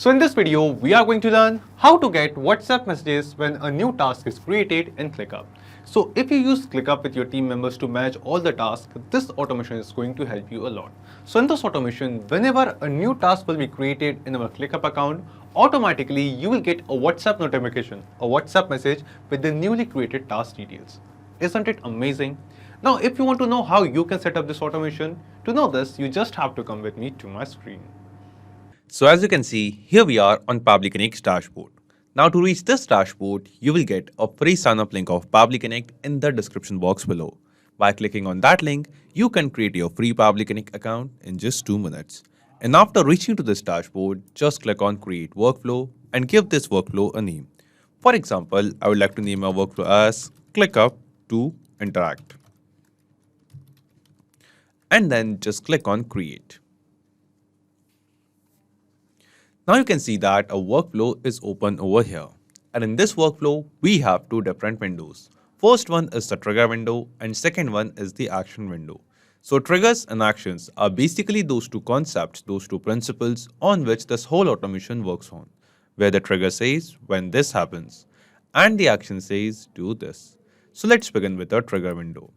So in this video, we are going to learn how to get WhatsApp messages when a new task is created in ClickUp. So if you use ClickUp with your team members to manage all the tasks, this automation is going to help you a lot. So in this automation, whenever a new task will be created in our ClickUp account, automatically you will get a WhatsApp notification, a WhatsApp message with the newly created task details. Isn't it amazing? Now, if you want to know how you can set up this automation, to know this, you just have to come with me to my screen. So as you can see, here we are on Pabbly Connect's dashboard. Now to reach this dashboard, you will get a free sign-up link of Pabbly Connect in the description box below. By clicking on that link, you can create your free Pabbly Connect account in just 2 minutes. And after reaching to this dashboard, just click on Create Workflow and give this workflow a name. For example, I would like to name my workflow as ClickUp to Interact. And then just click on Create. Now you can see that a workflow is open over here. And in this workflow, we have 2 different windows. First one is the trigger window and second one is the action window. So triggers and actions are basically those 2 concepts, those 2 principles on which this whole automation works on. Where the trigger says when this happens and the action says do this. So let's begin with the trigger window.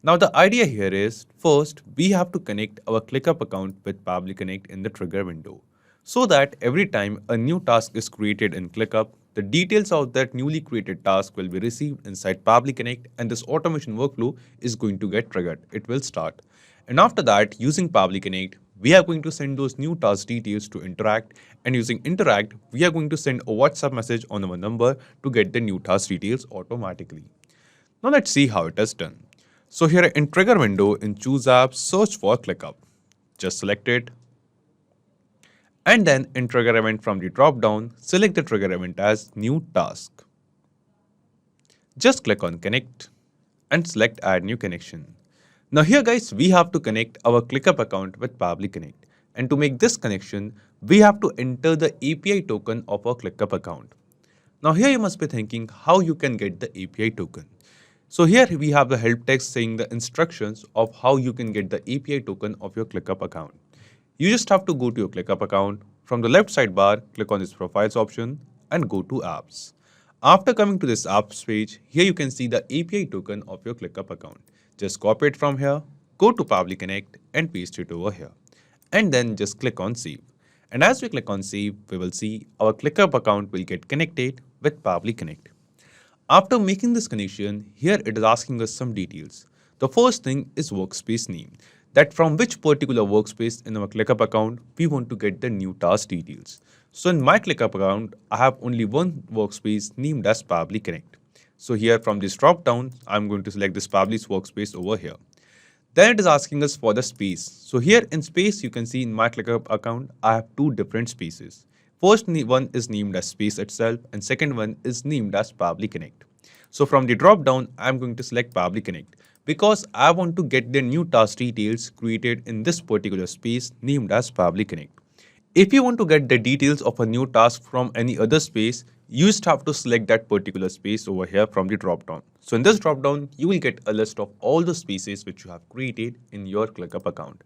Now the idea here is, first we have to connect our ClickUp account with Pabbly Connect in the trigger window, so that every time a new task is created in ClickUp, the details of that newly created task will be received inside Pabbly Connect and this automation workflow is going to get triggered. It will start. And after that, using Pabbly Connect, we are going to send those new task details to Interact, and using Interact, we are going to send a WhatsApp message on our number to get the new task details automatically. Now let's see how it is done. So here in trigger window, in choose app, search for ClickUp. Just select it. And then in trigger event from the drop down, select the trigger event as new task. Just click on connect and select add new connection. Now here guys, we have to connect our ClickUp account with Pabbly Connect. And to make this connection, we have to enter the API token of our ClickUp account. Now here you must be thinking how you can get the API token. So here we have the help text saying the instructions of how you can get the API token of your ClickUp account. You just have to go to your ClickUp account. From the left sidebar, click on this profiles option and go to apps. After coming to this apps page, here you can see the API token of your ClickUp account. Just copy it from here, go to Pabbly Connect and paste it over here. And then just click on save. And as we click on save, we will see our ClickUp account will get connected with Pabbly Connect. After making this connection, here it is asking us some details. The first thing is workspace name, that from which particular workspace in our ClickUp account we want to get the new task details. So in my ClickUp account, I have only one workspace named as Pabbly Connect. So here from this drop down, I'm going to select this Pabbly's workspace over here. Then it is asking us for the space. So here in space, you can see in my ClickUp account, I have 2 different spaces. First one is named as space itself and second one is named as Pabbly Connect. So from the drop down, I'm going to select Pabbly Connect because I want to get the new task details created in this particular space named as Pabbly Connect. If you want to get the details of a new task from any other space, you just have to select that particular space over here from the drop down. So in this drop down, you will get a list of all the spaces which you have created in your ClickUp account.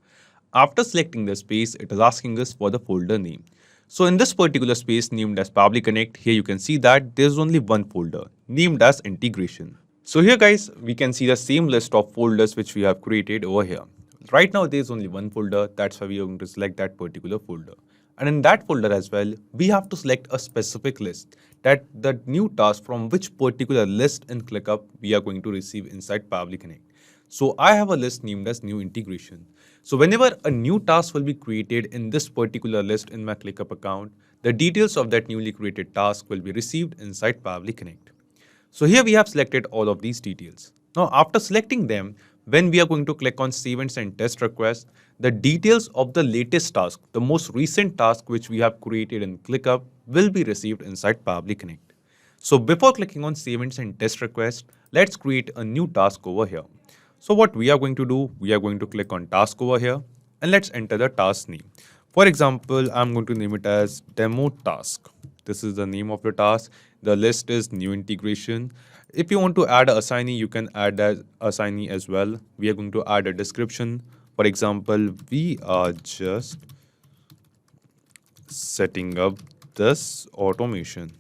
After selecting the space, it is asking us for the folder name. So in this particular space named as Pabbly Connect, here you can see that there's only one folder named as integration. So here guys, we can see the same list of folders which we have created over here. Right now there's only one folder, that's why we are going to select that particular folder. And in that folder as well, we have to select a specific list, that the new task from which particular list in ClickUp we are going to receive inside Pabbly Connect. So I have a list named as new integration. So whenever a new task will be created in this particular list in my ClickUp account, the details of that newly created task will be received inside Pabbly Connect. So here we have selected all of these details. Now after selecting them, when we are going to click on save and send test request, the details of the latest task, the most recent task which we have created in ClickUp will be received inside Pabbly Connect. So before clicking on save and send test request, let's create a new task over here. So what we are going to do, we are going to click on task over here and let's enter the task name. For example, I'm going to name it as demo task. This is the name of the task. The list is new integration. If you want to add an assignee, you can add that assignee as well. We are going to add a description. For example, we are just setting up this automation.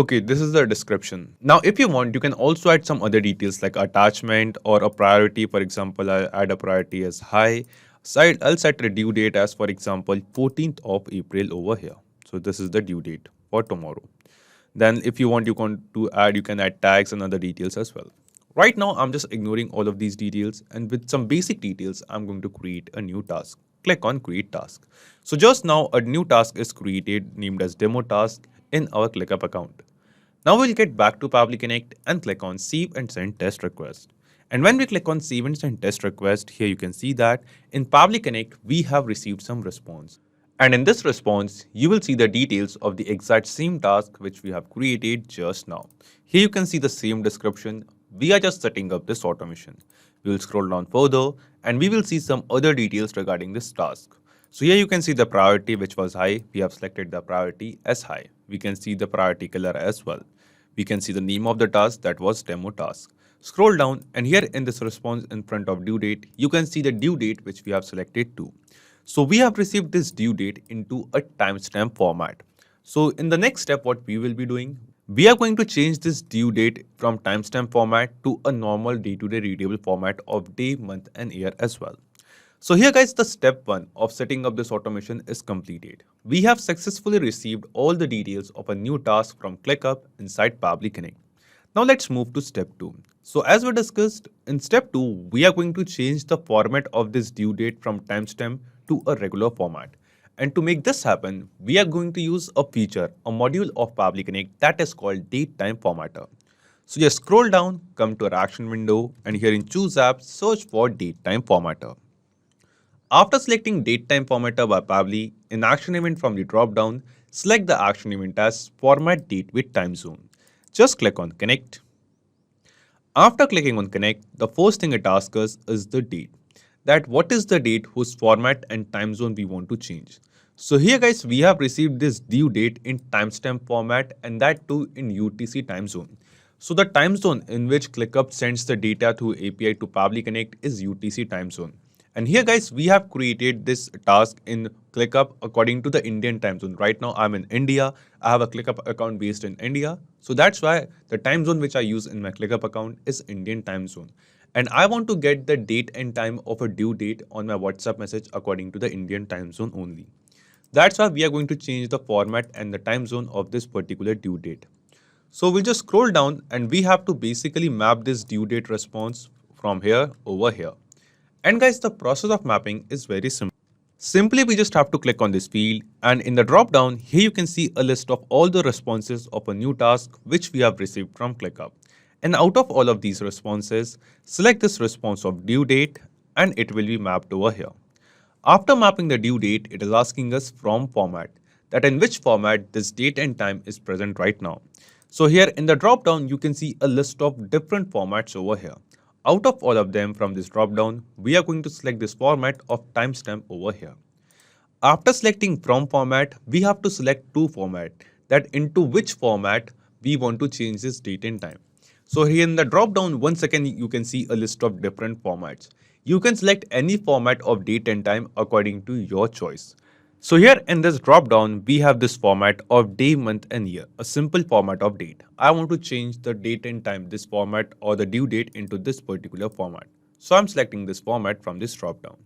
Okay, this is the description. Now, if you want, you can also add some other details like attachment or a priority. For example, I'll add a priority as high. So I'll set a due date as, for example, 14th of April over here. So this is the due date for tomorrow. Then if you want, you can add tags and other details as well. Right now, I'm just ignoring all of these details, and with some basic details, I'm going to create a new task. Click on create task. So just now a new task is created named as demo task in our ClickUp account. Now we'll get back to Pabbly Connect and click on save and send test request. And when we click on save and send test request, here you can see that in Pabbly Connect, we have received some response. And in this response, you will see the details of the exact same task which we have created just now. Here you can see the same description. We are just setting up this automation. We will scroll down further and we will see some other details regarding this task. So here you can see the priority which was high. We have selected the priority as high. We can see the priority color as well. We can see the name of the task, that was demo task. Scroll down and here in this response in front of due date, you can see the due date which we have selected to. So we have received this due date into a timestamp format. So in the next step, what we will be doing, we are going to change this due date from timestamp format to a normal day-to-day readable format of day, month and year as well. So here guys, the step 1 of setting up this automation is completed. We have successfully received all the details of a new task from ClickUp inside Pabbly Connect. Now let's move to step 2. So as we discussed, in step 2, we are going to change the format of this due date from timestamp to a regular format. And to make this happen, we are going to use a feature, a module of Pabbly Connect that is called DateTime Formatter. So just scroll down, come to our action window, and here in Choose App, search for DateTime Formatter. After selecting DateTime Formatter by Pabbly, in Action Event from the drop-down, select the action event as Format Date with Time Zone. Just click on Connect. After clicking on Connect, the first thing it asks us is the date. That what is the date whose format and time zone we want to change. So here guys, we have received this due date in timestamp format and that too in UTC time zone. So the time zone in which ClickUp sends the data through API to Pabbly Connect is UTC time zone. And here guys, we have created this task in ClickUp according to the Indian time zone. Right now I'm in India. I have a ClickUp account based in India. So that's why the time zone which I use in my ClickUp account is Indian time zone. And I want to get the date and time of a due date on my WhatsApp message according to the Indian time zone only. That's why we are going to change the format and the time zone of this particular due date. So we'll just scroll down and we have to basically map this due date response from here over here. And guys, the process of mapping is very simple. Simply, we just have to click on this field and in the drop down, here you can see a list of all the responses of a new task which we have received from ClickUp. And out of all of these responses, select this response of due date and it will be mapped over here. After mapping the due date, it is asking us from format, that in which format this date and time is present right now. So here in the drop down, you can see a list of different formats over here. Out of all of them from this drop down, we are going to select this format of timestamp over here. After selecting from format, we have to select two format, that into which format we want to change this date and time. So here in the drop down, once again, you can see a list of different formats. You can select any format of date and time according to your choice. So here in this drop down, we have this format of day, month and year, a simple format of date. I want to change the date and time, this format or the due date into this particular format. So I'm selecting this format from this drop down.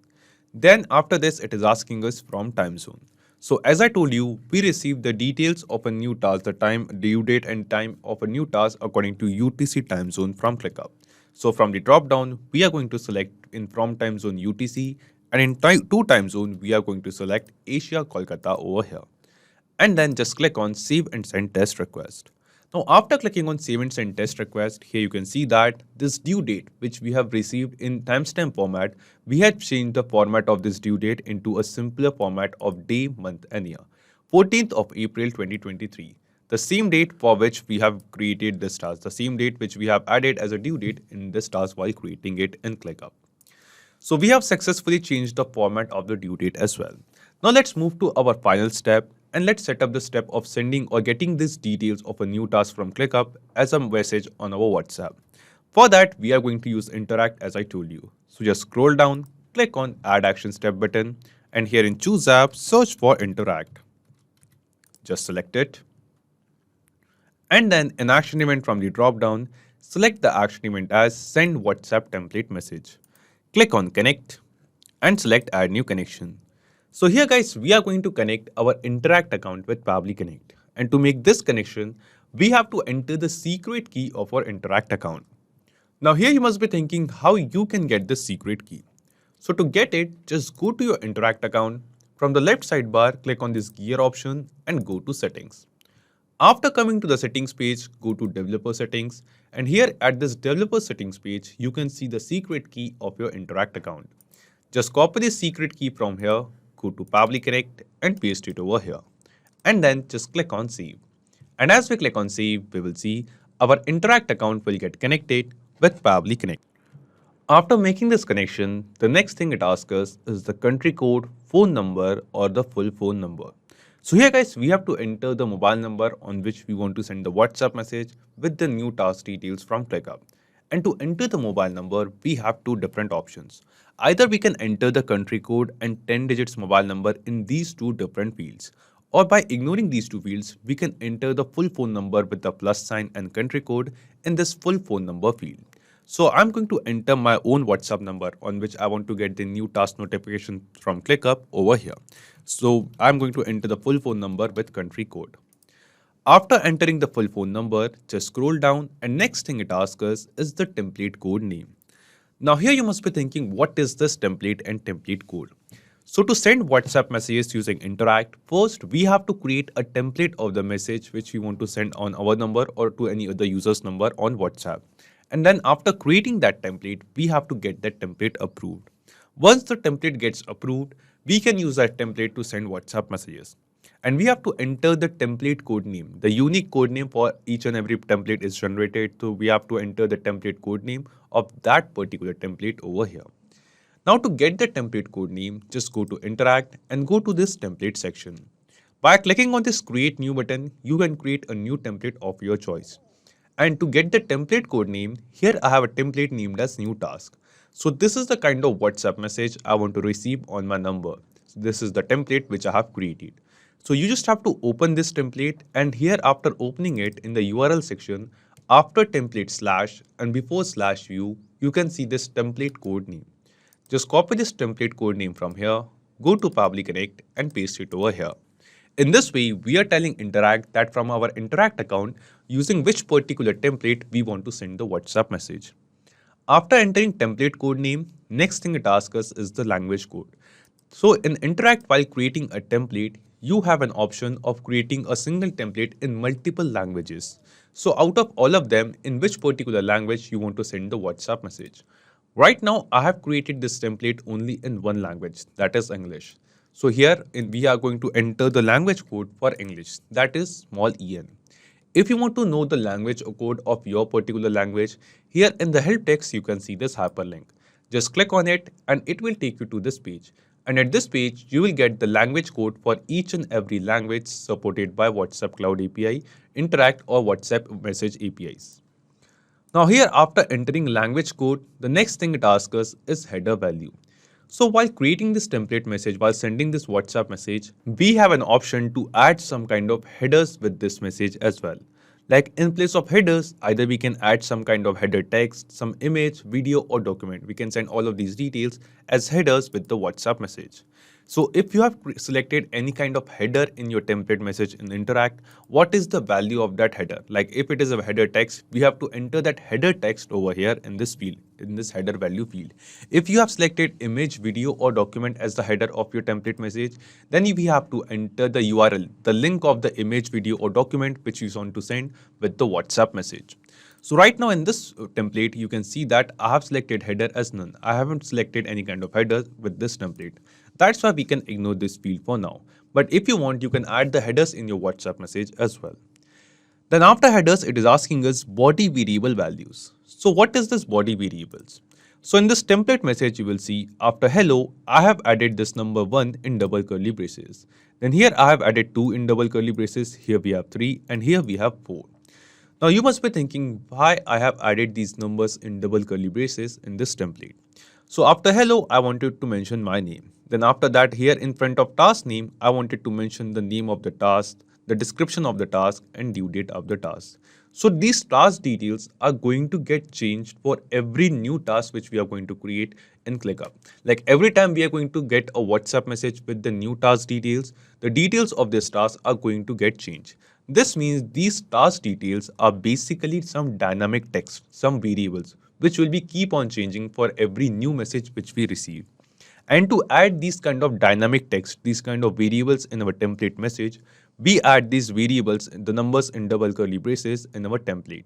Then after this, it is asking us from time zone. So as I told you, we received the details of a new task, the time, due date and time of a new task according to UTC time zone from ClickUp. So from the drop down, we are going to select in from time zone UTC and in to time zone, we are going to select Asia Kolkata over here. And then just click on save and send test request. Now after clicking on save and send test request, here you can see that this due date which we have received in timestamp format, we had changed the format of this due date into a simpler format of day, month and year. 14th of April 2023. The same date for which we have created this task, the same date which we have added as a due date in this task while creating it in ClickUp. So we have successfully changed the format of the due date as well. Now let's move to our final step and let's set up the step of sending or getting these details of a new task from ClickUp as a message on our WhatsApp. For that, we are going to use Interact as I told you. So just scroll down, click on Add Action Step button And here in Choose App, search for Interact. Just select it. And then in Action Event from the drop-down, select the action event as Send WhatsApp Template Message. Click on Connect and select Add New Connection. So here guys, we are going to connect our Interact account with Pabbly Connect. And to make this connection, we have to enter the secret key of our Interact account. Now here you must be thinking how you can get this secret key. So to get it, just go to your Interact account. From the left sidebar, click on this gear option and go to Settings. After coming to the settings page, go to developer settings, and here at this developer settings page, you can see the secret key of your Interact account. Just copy this secret key from here, go to Pabbly Connect and paste it over here. And then just click on save. And as we click on save, we will see our Interact account will get connected with Pabbly Connect. After making this connection, the next thing it asks us is the country code, phone number or the full phone number. So here guys, we have to enter the mobile number on which we want to send the WhatsApp message with the new task details from ClickUp. And to enter the mobile number, we have two different options. Either we can enter the country code and 10 digits mobile number in these two different fields. Or by ignoring these two fields, we can enter the full phone number with the plus sign and country code in this full phone number field. So I'm going to enter my own WhatsApp number on which I want to get the new task notification from ClickUp over here. So I'm going to enter the full phone number with country code. After entering the full phone number, just scroll down and next thing it asks us is the template code name. Now here you must be thinking, what is this template and template code? So to send WhatsApp messages using Interact, first we have to create a template of the message which we want to send on our number or to any other user's number on WhatsApp. And then after creating that template, we have to get that template approved. Once the template gets approved, we can use that template to send WhatsApp messages. And we have to enter the template code name. The unique code name for each and every template is generated. So we have to enter the template code name of that particular template over here. Now to get the template code name, just go to Interact and go to this template section. By clicking on this create new button, you can create a new template of your choice. And to get the template code name, here I have a template named as new task. So this is the kind of WhatsApp message I want to receive on my number. So this is the template which I have created. So you just have to open this template and here after opening it in the URL section, after template slash and before slash view, you can see this template code name. Just copy this template code name from here, go to Pabbly Connect and paste it over here. In this way, we are telling Interact that from our Interact account, using which particular template we want to send the WhatsApp message. After entering template code name, next thing it asks us is the language code. So in Interact, while creating a template, you have an option of creating a single template in multiple languages. So out of all of them, in which particular language you want to send the WhatsApp message. Right now, I have created this template only in one language, that is English. So here we are going to enter the language code for English, that is small en. If you want to know the language code of your particular language, here in the help text you can see this hyperlink. Just click on it and it will take you to this page. And at this page, you will get the language code for each and every language supported by WhatsApp Cloud API, Interact or WhatsApp Message APIs. Now here after entering language code, the next thing it asks us is header value. So while creating this template message, while sending this WhatsApp message, we have an option to add some kind of headers with this message as well. Like in place of headers, either we can add some kind of header text, some image, video or document. We can send all of these details as headers with the WhatsApp message. So if you have selected any kind of header in your template message in Interact, what is the value of that header? Like if it is a header text, we have to enter that header text over here in this field, in this header value field. If you have selected image, video or document as the header of your template message, then we have to enter the URL, the link of the image, video or document which you want to send with the WhatsApp message. So right now in this template, you can see that I have selected header as none. I haven't selected any kind of header with this template. That's why we can ignore this field for now. But if you want, you can add the headers in your WhatsApp message as well. Then after headers, it is asking us body variable values. So what is this body variables? So in this template message, you will see after hello, I have added this number 1 in double curly braces. Then here I have added 2 in double curly braces. Here we have 3 and here we have 4. Now you must be thinking why I have added these numbers in double curly braces in this template. So after hello, I wanted to mention my name. Then after that, here in front of task name, I wanted to mention the name of the task, the description of the task, and due date of the task. So these task details are going to get changed for every new task which we are going to create in ClickUp. Like every time we are going to get a WhatsApp message with the new task details, the details of this task are going to get changed. This means these task details are basically some dynamic text, some variables, which will be keep on changing for every new message which we receive. And to add these kind of dynamic text, these kind of variables in our template message, we add these variables, the numbers in double curly braces in our template.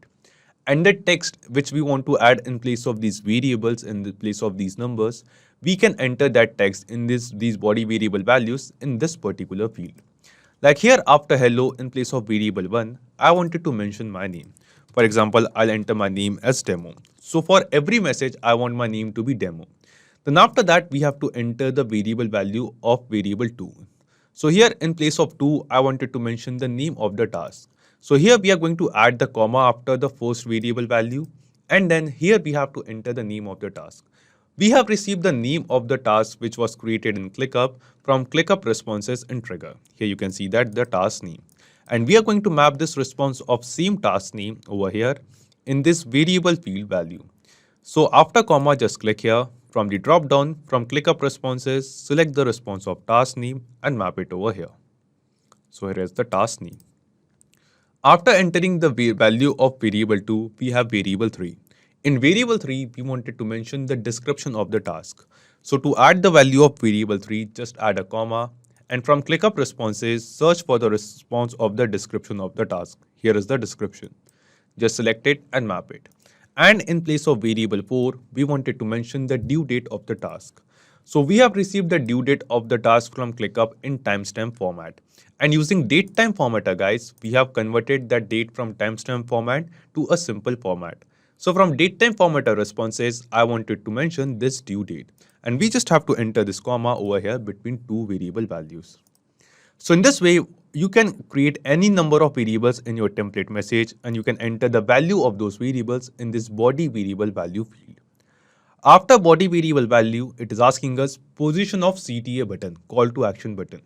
And the text which we want to add in place of these variables, in the place of these numbers, we can enter that text in these body variable values in this particular field. Like here after hello in place of variable 1, I wanted to mention my name. For example, I'll enter my name as demo. So for every message, I want my name to be demo. Then after that, we have to enter the variable value of variable 2. So here in place of 2, I wanted to mention the name of the task. So here we are going to add the comma after the first variable value, and then here we have to enter the name of the task. We have received the name of the task which was created in ClickUp from ClickUp responses in trigger. Here you can see that the task name. And we are going to map this response of same task name over here in this variable field value. So after comma, just click here. From the drop down from ClickUp responses, select the response of task name and map it over here. So here is the task name. After entering the value of variable 2, we have variable 3. In variable 3, we wanted to mention the description of the task. So to add the value of variable 3, just add a comma, and from ClickUp responses, search for the response of the description of the task. Here is the description. Just select it and map it. And in place of variable 4, we wanted to mention the due date of the task. So we have received the due date of the task from ClickUp in timestamp format. And using datetime formatter, guys, we have converted that date from timestamp format to a simple format. So from datetime formatter responses, I wanted to mention this due date. And we just have to enter this comma over here between two variable values. So in this way, you can create any number of variables in your template message, and you can enter the value of those variables in this body variable value field. After body variable value, it is asking us position of CTA button, call to action button.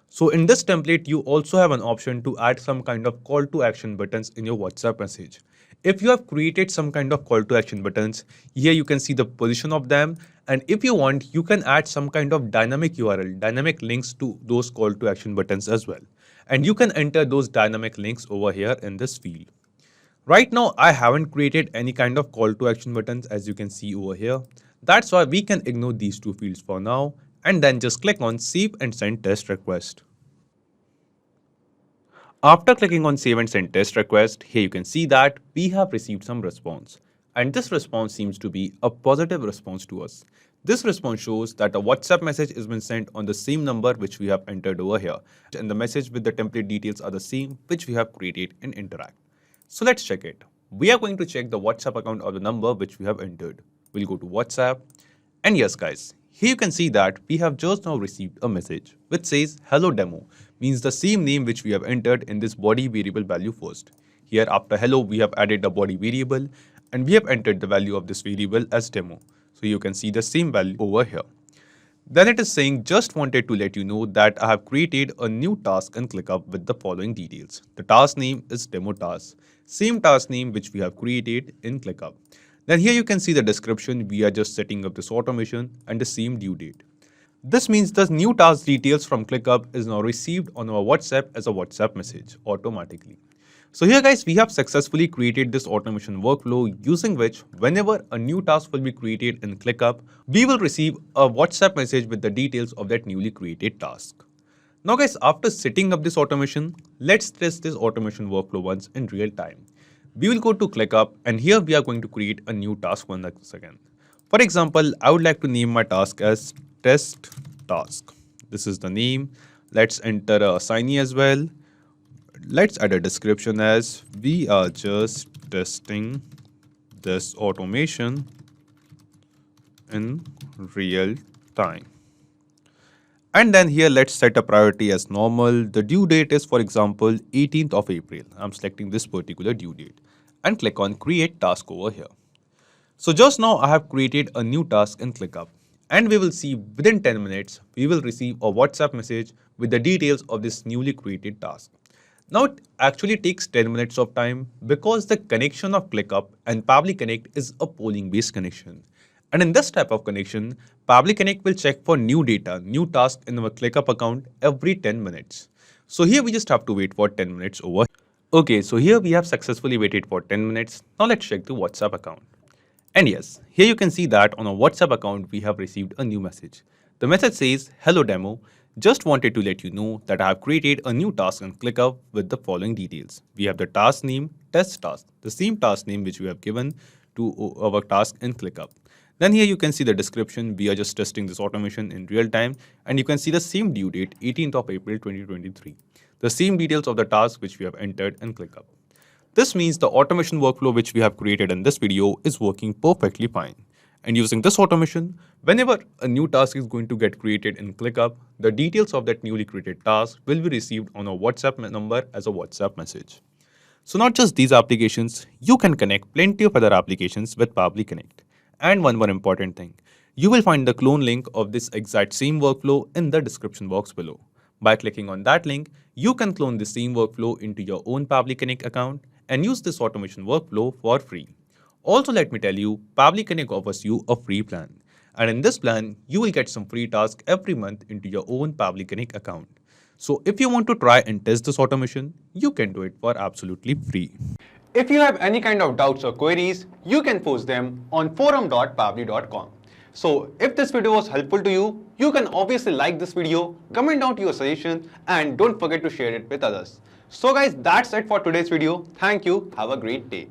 So in this template, you also have an option to add some kind of call to action buttons in your WhatsApp message. If you have created some kind of call to action buttons, here you can see the position of them. And if you want, you can add some kind of dynamic URL, dynamic links to those call to action buttons as well. And you can enter those dynamic links over here in this field. Right now, I haven't created any kind of call to action buttons as you can see over here. That's why we can ignore these two fields for now and then just click on save and send test request. After clicking on save and send test request, here you can see that we have received some response. And this response seems to be a positive response to us. This response shows that a WhatsApp message has been sent on the same number which we have entered over here. And the message with the template details are the same which we have created in Interact. So let's check it. We are going to check the WhatsApp account of the number which we have entered. We'll go to WhatsApp. And yes guys, here you can see that we have just now received a message which says hello demo, means the same name which we have entered in this body variable value first. Here after hello, we have added a body variable and we have entered the value of this variable as demo. So you can see the same value over here. Then it is saying just wanted to let you know that I have created a new task in ClickUp with the following details. The task name is demo task, same task name which we have created in ClickUp. Then here you can see the description. We are just setting up this automation and the same due date. This means the new task details from ClickUp is now received on our WhatsApp as a WhatsApp message automatically. So here guys, we have successfully created this automation workflow using which whenever a new task will be created in ClickUp, we will receive a WhatsApp message with the details of that newly created task. Now guys, after setting up this automation, let's test this automation workflow once in real time. We will go to ClickUp and here we are going to create a new task once again. For example, I would like to name my task as test task. This is the name. Let's enter a assignee as well. Let's add a description as we are just testing this automation in real time. And then here let's set a priority as normal. The due date is, for example, 18th of April. I'm selecting this particular due date and click on create task over here. So just now I have created a new task in ClickUp. And we will see within 10 minutes, we will receive a WhatsApp message with the details of this newly created task. Now it actually takes 10 minutes of time because the connection of ClickUp and Pabbly Connect is a polling based connection. And in this type of connection, Pabbly Connect will check for new data, new task in our ClickUp account every 10 minutes. So here we just have to wait for 10 minutes over. Okay, so here we have successfully waited for 10 minutes. Now let's check the WhatsApp account. And yes, here you can see that on our WhatsApp account, we have received a new message. The message says, "Hello demo, just wanted to let you know that I have created a new task on ClickUp with the following details. We have the task name, test task, the same task name which we have given to our task in ClickUp. Then here you can see the description. We are just testing this automation in real time, and you can see the same due date, 18th of April 2023. The same details of the task which we have entered in ClickUp. This means the automation workflow which we have created in this video is working perfectly fine. And using this automation, whenever a new task is going to get created in ClickUp, the details of that newly created task will be received on a WhatsApp number as a WhatsApp message. So not just these applications, you can connect plenty of other applications with Pabbly Connect. And one more important thing, you will find the clone link of this exact same workflow in the description box below. By clicking on that link, you can clone the same workflow into your own Pabbly Connect account and use this automation workflow for free. Also, let me tell you, Pabbly Connect offers you a free plan. And in this plan, you will get some free tasks every month into your own Pabbly Connect account. So if you want to try and test this automation, you can do it for absolutely free. If you have any kind of doubts or queries, you can post them on forum.pabbly.com. So if this video was helpful to you, you can obviously like this video, comment down your suggestion, and don't forget to share it with others. So guys, that's it for today's video. Thank you. Have a great day.